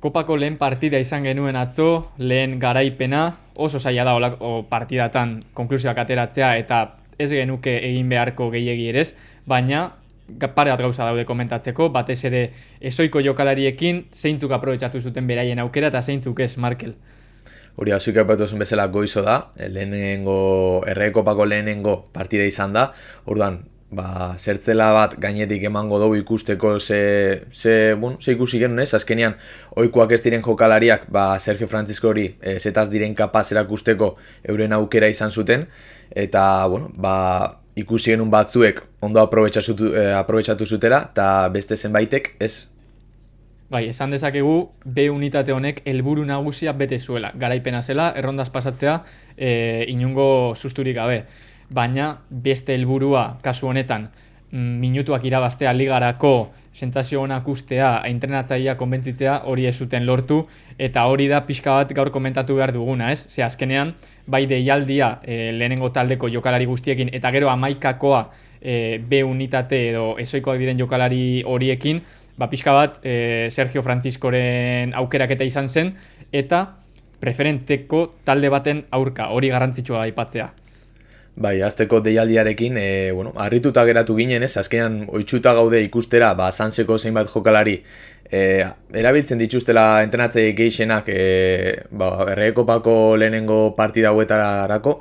Kopako lehen partida izan genuen atzo, lehen garaipena, oso zaila da partidatan konklusioak ateratzea eta ez genuke egin beharko gehiegi ere ez, baina pare bat gauza daude komentatzeko, batez ere ezoiko jokalariekin zeintzuk aprobetxatu zuten beraien aukera eta zeintzuk ez, Markel. Hori azuk aipatuzun bezala goizo da, Errekopako lehenengo partida izan da, orduan, zertzela bat gainetik emango dugu ikusteko ze ikusi genuen ez, azkenean ohikoak ez diren jokalariak, Sergio Francisco hori zetaz diren kapaz erakusteko euren aukera izan zuten, eta, ikusi genuen batzuek ondo aprobetxatu zutera, eta beste zenbaitek ez. Bai, esan dezakegu B unitate honek helburu nagusia bete zuela. Garaipena zela, errondaz pasatzea, inungo susturik gabe. Baina beste helburua kasu honetan minutuak irabaztea ligarako sentsazio onak ustea, entrenatzailea konbentzitzea hori ez zuten lortu eta hori da pixka bat gaur komentatu behar duguna, ez? Ze azkenean bai deialdia lehenengo taldeko jokalari guztiekin eta gero 11koa B unitate edo ezoikoak diren jokalari horiekin, pixka bat Sergio Franciscoren aukeraketa izan zen eta preferenteko talde baten aurka, hori garrantzitsua aipatzea. Bai, azteko deialdiarekin, harrituta geratu ginen, ez? Azkenean oitxuta gaude ikustera, Sanseko zeinbat jokalari erabiltzen dituztela entrenatzaile gehienak Errekopako lehenengo partida hauetarako,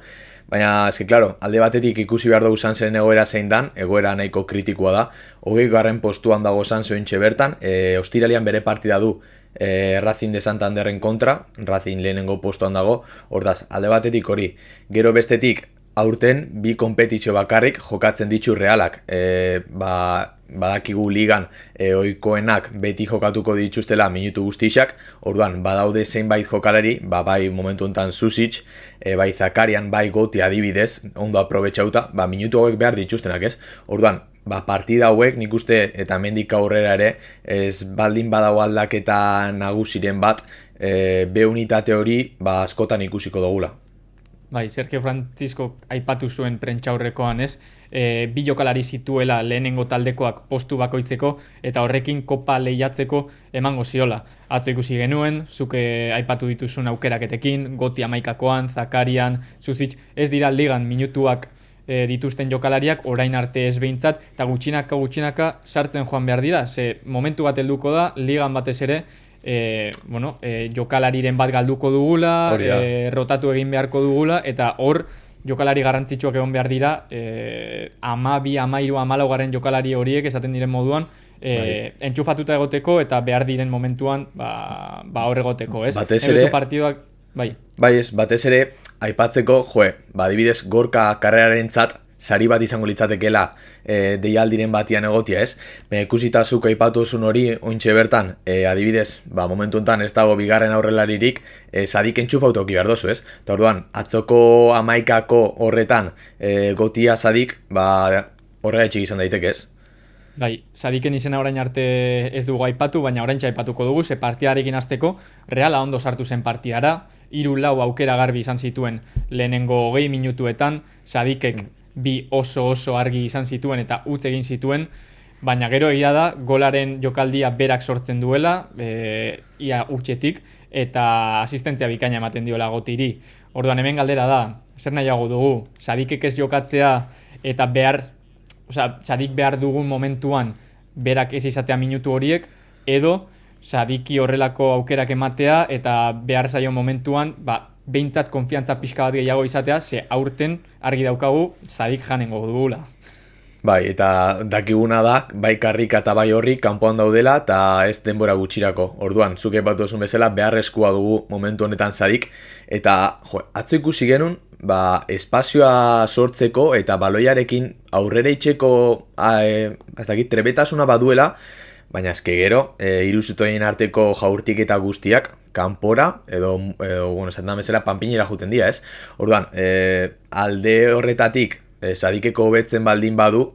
baina, claro, alde batetik ikusi behar dugu Sansen egoera zein dan, egoera nahiko kritikoa da, 20. postuan dago Sanse ointxe bertan, ostiralean bere partida du Racing de Santanderren kontra, Racing lehenengo postuan dago, ordaz, alde batetik hori, gero bestetik, aurten bi konpetizio bakarrik jokatzen ditu Realak. Badakigu ligan ohikoenak beti jokatuko dituztela minutu guztixak, orduan badaude zeinbait jokalari, bai momentu honetan Susic, bai Zakarian, bai Goti adibidez, ondo aprobetxauta, minutu hauek behar dituztenak ez. Orduan, partida hauek nik uste eta hemendik aurrera ere, ez baldin badago aldaketa nagusiren bat, B unitate hori askotan ikusiko dugula. Bai, Sergio Francisco aipatu zuen prentxaurrekoan ez, bi jokalari zituela lehenengo taldekoak postu bakoitzeko eta horrekin kopa lehiatzeko emango ziola. Atzo ikusi genuen, zuke aipatu dituzun aukeraketekin, Goti 11koan, Zakarian, Susic, ez dira ligan minutuak dituzten jokalariak, orain arte ez behintzat, eta gutxinaka sartzen joan behar dira, ze momentu bat helduko da, ligan batez ere, jokalariren bat galduko dugula, rotatu egin beharko dugula, eta hor jokalari garrantzitsuak egon behar dira, 12, 13, 14 jokalari horiek esaten diren moduan, entxufatuta egoteko eta behar diren momentuan hor egoteko, ez? Batez ere, partiduak, bai. Bai ez, batez ere, aipatzeko, adibidez Gorka karrerarentzat sari bat izango litzatekela deialdiren batian egotia ez. Ikusita zuk aipatu zuen hori ointxe bertan, adibidez, momentu honetan ez dago bigarren aurrelaririk, Sadik entxufautu behar dozu ez. Eta orduan, atzoko 11ko horretan Gotia Sadik, horregaitxik izan daiteke ez. Bai, Sadiken izena orain arte ez dugu aipatu, baina oraintxe aipatuko dugu, ze partidarekin hasteko Reala ondo sartu zen partidara, 3-4 aukera garbi izan zituen lehenengo 20 minutuetan, Sadikek bi oso argi izan zituen eta utz egin zituen, baina gero egia da golaren jokaldia berak sortzen duela, ia utxetik, eta asistentzia bikaina ematen diola Gotiri. Orduan hemen galdera da, zer nahiago dugu, Sadikek ez jokatzea eta Sadik behar dugun momentuan berak ez izatea minutu horiek, edo Sadiki horrelako aukerak ematea eta behar zaio momentuan, behintzat konfiantza pixka bat gehiago izatea, ze aurten argi daukagu Sadik janengo dugula. Bai, eta dakiguna da, bai Karrika eta bai Horrik kanpoan daudela eta ez denbora gutxirako. Orduan, zuk aipatu duzun bezala, beharrezkoa dugu momentu honetan Sadik, eta atzo ikusi genuen, espazioa sortzeko eta baloiarekin aurrera itxeko trebetasuna baduela, baina ezke gero, iruzutoien arteko jaurtik eta guztiak, kanpora, edo esaten bezala, panpinera juten dira, ez? Orduan, alde horretatik, Sadikeko hobetzen baldin badu,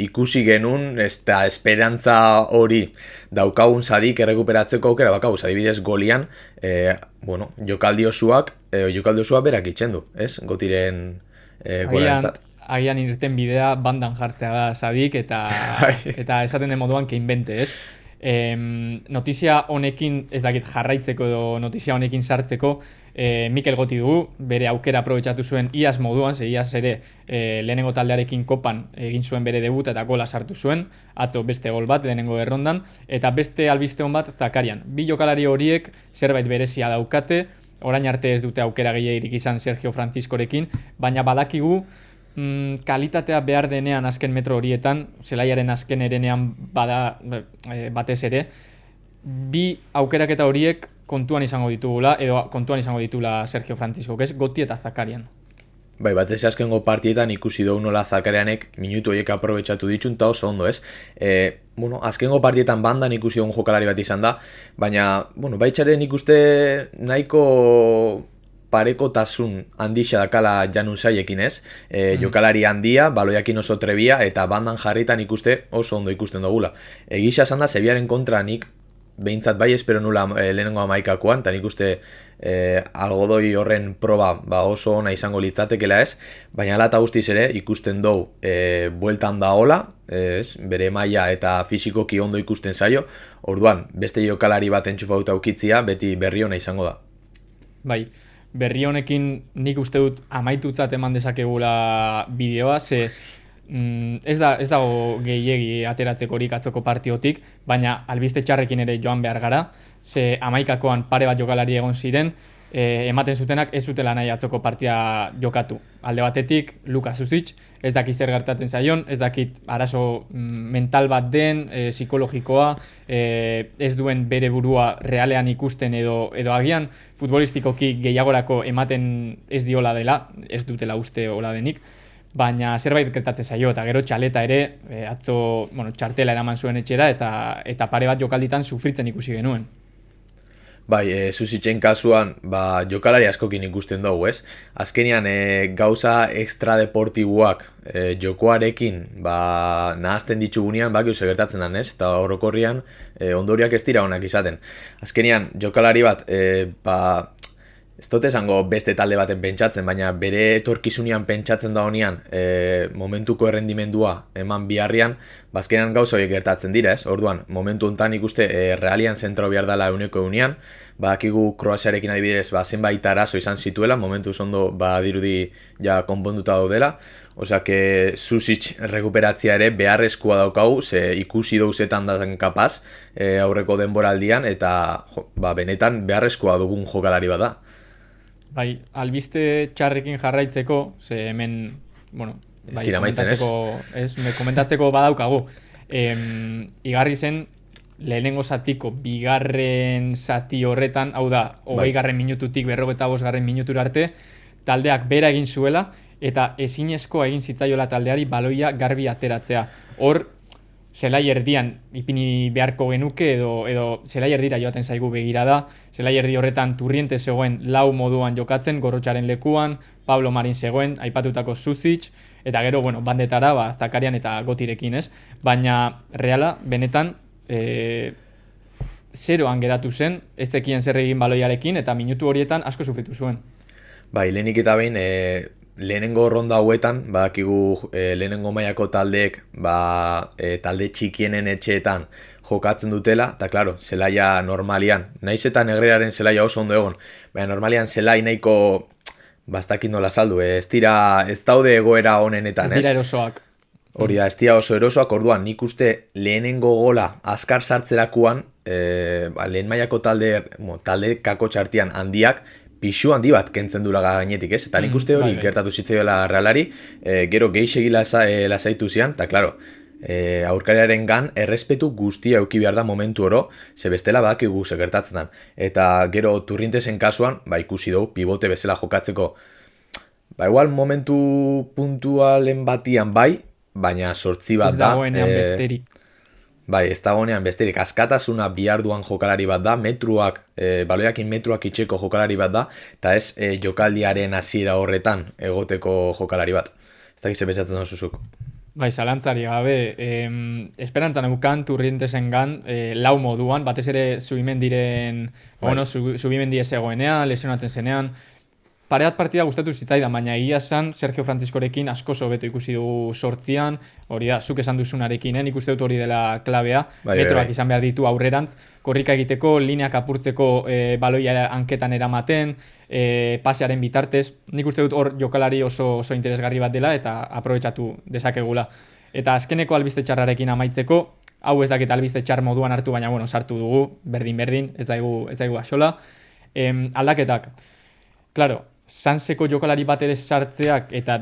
ikusi genuen, eta esperantza hori daukagun Sadik errekuperatzeko aukera bakauz, adibidez golian, jokaldi osua berak itxen du, ez? Gotiren golentzat. Agian irten bidea bandan jartzea da Sadik eta esaten den moduan que invente, ez? Notizia honekin, ez dakit jarraitzeko edo notizia honekin sartzeko, Mikel Goti dugu, bere aukera aprobetxatu zuen iaz moduan, ze iaz ere lehenengo taldearekin kopan egin zuen bere debuta eta gola sartu zuen, atzo beste gol bat lehenengo errondan, eta beste albiste hon bat Zakarian. Bi jokalari horiek zerbait berezia daukate, orain arte ez dute aukera gehiagirik izan Sergio Franciscorekin, baina badakigu kalitatea behar denean azken metro horietan, zelaiaren azken erenean bada batez ere, bi aukeraketa horiek kontuan izango ditugula, edo kontuan izango ditula Sergio Francisco, ez Goti eta Zakarian. Bai, batez azkengo partietan ikusi dugu nola Zakarianek minutu horiek aprobetxatu ditun, eta oso ondo, ez? Azkengo partietan bandan ikusi dugun jokalari bat izan da, baina, baitxaren ikuste nahiko parekotasun handixa dakala Janun Saiekin, ez? Jokalari handia, baloiakin oso trebia, eta bandan jarritan ikuste oso ondo ikusten dugula. Egisa esan da, Seviaren kontra nik behintzat bai espero nula lehenengo amaikakoan, eta nik uste algodoi horren proba oso ona izango litzatekela ez, baina ala eta guztiz ere ikusten dugu bueltan da hola, bere maila eta fisikoki ondo ikusten zaio, orduan beste jokalari bat entxufauta ukitzia beti berri ona izango da. Bai, berri honekin nik uste dut amaitutzat eman dezakegula bideoa, ze ez dago gehiegi ateratzeko horik atzoko partiotik, baina albiste txarrekin ere joan behar gara, ze amaikakoan pare bat jokalari egon ziren, ematen zutenak ez zutela nahi atzoko partia jokatu. Alde batetik, Luka Susic, ez dakit zer gertatzen zaion, ez dakit arazo mental bat den, psikologikoa, ez duen bere burua realean ikusten edo agian futbolistikoki gehiagorako ematen ez diola dela, ez dutela uste hola denik, baina zerbait gertatzen zaio, eta gero txaleta ere, atzo, txartela eraman zuen etxera, eta pare bat jokalditan sufritzen ikusi genuen. Bai, Susicen kasuan, jokalari askokin ikusten dugu, ez? Azkenean, gauza extradeportibuak jokoarekin, nahazten ditugunean, bakiuze gertatzen den, ez? Eta orokorrian, ondoriak ez dira onak izaten. Azkenean, jokalari bat, ez dut esango beste talde baten pentsatzen, baina bere etorkizunean pentsatzen da honean momentuko errendimendua eman biharrian, bazkenean gauza horiek gertatzen dira, ez? Orduan, momentu honetan ikuste realian zentro behar dela euneko eunean, badakigu Kroaziarekin adibidez zenbait arazo izan zituela, momentu zondo dirudi ja konponduta daudela, osea que Susic rekuperatzia ere beharrezkoa daukagu, ze ikusi douzetan da kapaz aurreko denboraldian, eta benetan beharrezkoa dugun jokalari bada. Bai, albiste txarrekin jarraitzeko, ze hemen, ez dira maitzen, ez? Komentatzeko badaukagu. Igarri zen, lehenengo zatiko, bigarren zati horretan, hau da, 20. minututik 45. minutura arte, taldeak bera egin zuela, eta ezinezko egin zitzaiola taldeari baloia garbi ateratzea. Hor, zelai erdian ipini beharko genuke edo zelai erdira joaten zaigu begirada, zelai erdi horretan Turriente zegoen lau moduan jokatzen, Gorrotxaren lekuan, Pablo Marin zegoen, aipatutako Susic, eta gero, bandetara, Zakarian eta Gotirekin, ez? Baina, reala, benetan, zeroan geratu zen, ez zekien zer egin baloiarekin, eta minutu horietan asko sufritu zuen. Bai, lehenik eta behin, lehenengo ronda hauetan, badakigu lehenengo mailako taldeek talde txikienen etxeetan jokatzen dutela, eta klaro, zelaia normalian, naiz eta Negrearen zelaia oso ondo egon, baina normalian zelai nahiko bastakit nola saldu, ez daude egoera honenetan, ez? Ez dira erosoak. Hori da, ez dira oso erosoak, orduan nik uste lehenengo gola azkar sartzerakuan, lehen mailako talde kako txartian handiak, pixu handi bat kentzen dula gainetik, ez? Eta nik uste hori gertatu zitzaioela Realari, gero gehixegi lasaitu zian, eta klaro, aurkariaren gan errespetu guztia euki behar da momentu oro, ze bestela badakigu ze gertatzen dan. Eta gero Turrientesen kasuan, ikusi dugu, pivote bezala jokatzeko, igual momentu puntualen batian baina sortzi bat da. Ez dagoenean besterik. Bai, ez dagoenean besterik, askatasuna biharduan jokalari bat da, baloiakin metruak itxeko jokalari bat da, eta ez jokaldiaren hasiera horretan egoteko jokalari bat. Ez dakize betxatzen da zuzuk. Bai, zalantzari gabe, esperantzan eukan Turrientesen gan, lau moduan, batez ere Zubimendire ez zegoenean, lesionatzen zenean, pare bat partida gustatu zitzaidan, baina egia esan Sergio Franciscorekin asko hobeto ikusi dugu 8an, hori da, zuk esan duzunarekin, nik uste dut hori dela klabea, metroak izan behar ditu aurrerantz, korrika egiteko, lineak apurtzeko baloia hanketan eramaten, pasearen bitartez, nik uste dut hor jokalari oso interesgarri bat dela eta aprobetxatu dezakegula. Eta azkeneko albiste txarrarekin amaitzeko, hau ez dakit albiste txar moduan hartu, baina bueno, sartu dugu, berdin, ez daigu axola. Aldaketak, klaro, Sanseko jokalari bat ere sartzeak eta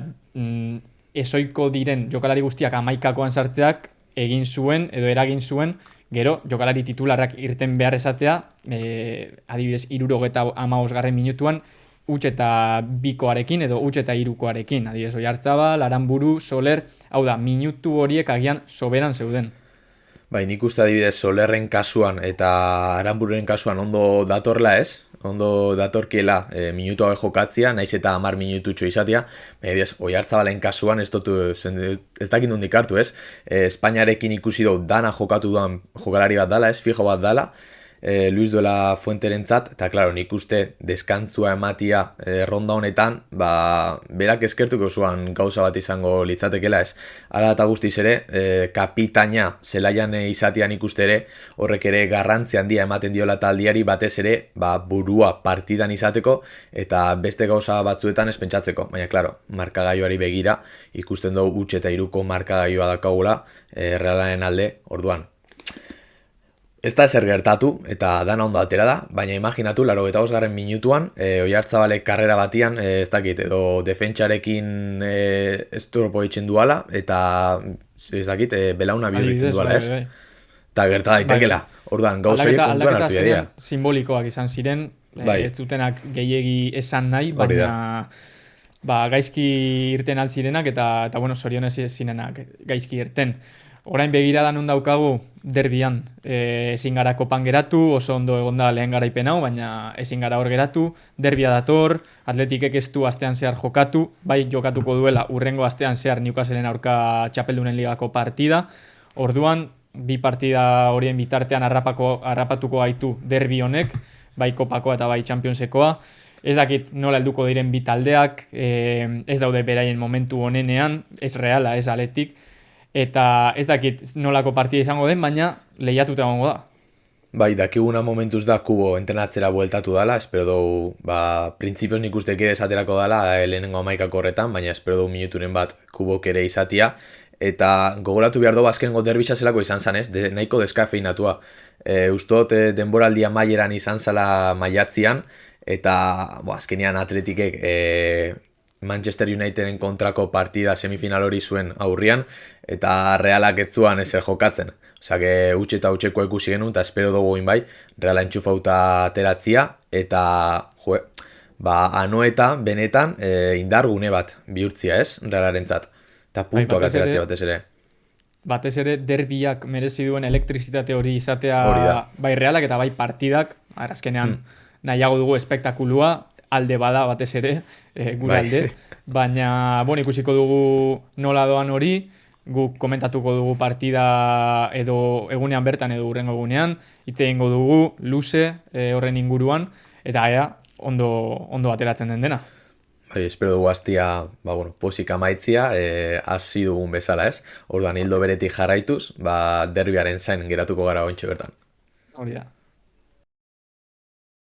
ezoiko diren jokalari guztiak 11koan sartzeak eragin zuen, gero jokalari titularrak irten behar esatea, adibidez 75. minutuan, huts eta 2koarekin edo huts eta 3koarekin, adibidez Oiartzabal, Aranburu, Soler, hau da, minutu horiek agian soberan zeuden. Bai, nik uste adibidez Solerren kasuan eta Aranbururen kasuan ondo datorla ez? Ondo datorkiela minutua jokatzia, naiz eta 10 minututxo izatea, adibidez Oiartzabalen kasuan ez dakit nondik hartu ez? Espainiarekin ikusi dut dana jokatu duan jokalari bat dala ez, fijo bat dala, Luis de la Fuenterentzat, eta klaro, nik uste deskantzua ematia ronda honetan, berak eskertuko zuan gauza bat izango litzatekela ez. Hala eta guztiz ere, kapitaina zelaian izatean ikuste ere, horrek ere garrantzi handia ematen diola taldiari batez ere, burua partidan izateko, eta beste gauza batzuetan espentsatzeko. Baina, klaro, markagailuari begira, ikusten dugu huts eta 3ko markagailua dakagula, Realaren alde, orduan. Ez da ezer gertatu, eta dana ondo atera da, baina imaginatu, 85. minutuan, Oiartzabalek karrera batian, ez dakit, edo defentsarekin estropo itzen duala, eta ez dakit, belauna bihurritzen duala, ez? Eta gerta daitekela, orduan, gauzoiek kontuan hartu dira. Simbolikoak izan ziren, ez dutenak gehiegi esan nahi, baina gaizki irten altzirenak, eta bueno, zorionez zinenak gaizki irten. Orain begiradan non daukagu derbian, ezin gara kopan geratu, oso ondo egonda lehen garaipen hau, baina ezin gara hor geratu, derbia dator, Atletikek ez du astean zehar jokatu, bai jokatuko duela urrengo astean zehar Newcastleen aurka Txapeldunen ligako partida, orduan bi partida horien bitartean harrapatuko gaitu derbi honek, bai kopakoa eta bai Championsekoa, ez dakit nola helduko diren bi taldeak, ez daude beraien momentu honenean, ez Reala, ez Atletik, eta ez dakit nolako partida izango den, baina lehiatuta egongo da. Bai, dakiguna momentuz da Kubo entrenatzera bueltatu dala, espero dugu, printzipioz nik uste kere esaterako dala, lehenengo 11 horretan, baina espero dugu minuturen bat Kubok ere izatia, eta gogoratu behar dugu azkenengo derbisa zelako izan zanez, nahiko deskafeinatua. Ustot denboraldia maileran izan zala maiatzian, eta azkenean Atletikek Manchester Uniteden kontrako partida semifinal hori zuen aurrian, eta Realak ez zuan ezer jokatzen. Osea, huts eta hutseko ikusi genuen, eta espero dugu bai, Reala entxufauta ateratzia, eta anoeta, benetan, indargune bat bihurtzia ez, Realarentzat. Eta puntuak ateratzia batez ere. Batez ere, derbiak merezi duen elektrizitate hori izatea bai Realak eta bai partidak, azkenean nahiago dugu espektakulua, alde bada batez ere, gure alde, baina ikusiko dugu nola doan hori, guk komentatuko dugu partida edo egunean bertan edo hurrengo egunean, hitz egingo dugu luze horren inguruan, eta ondo ateratzen den dena. Bai, espero dugu hastia, posik amaitzia, hasi dugun bezala ez, orduan hildo beretik jarraituz, derbiaren zain geratuko gara ointxe bertan. Hori da.